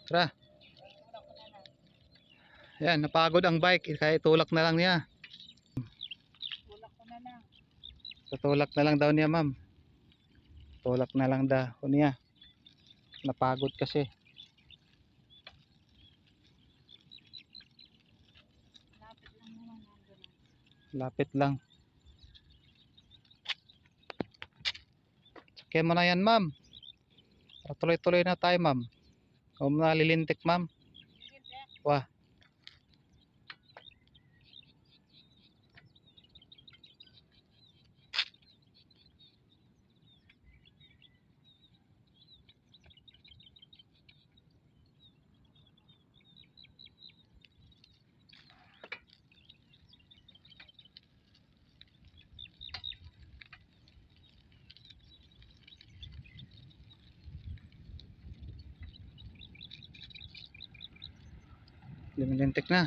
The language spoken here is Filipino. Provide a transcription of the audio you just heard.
Tara. Yan, napagod ang bike. Kaya itulak na lang niya. Tulak ko na lang. Tutulak na lang daw niya, ma'am. Tulak na lang daw niya. Napagod kasi. Lapit lang naman. Lapit lang. Sakyan mo na yan, ma'am. Para tuloy-tuloy na tayo, ma'am. Huwag mo na lilintik, ma'am. Wah. Lilintik na.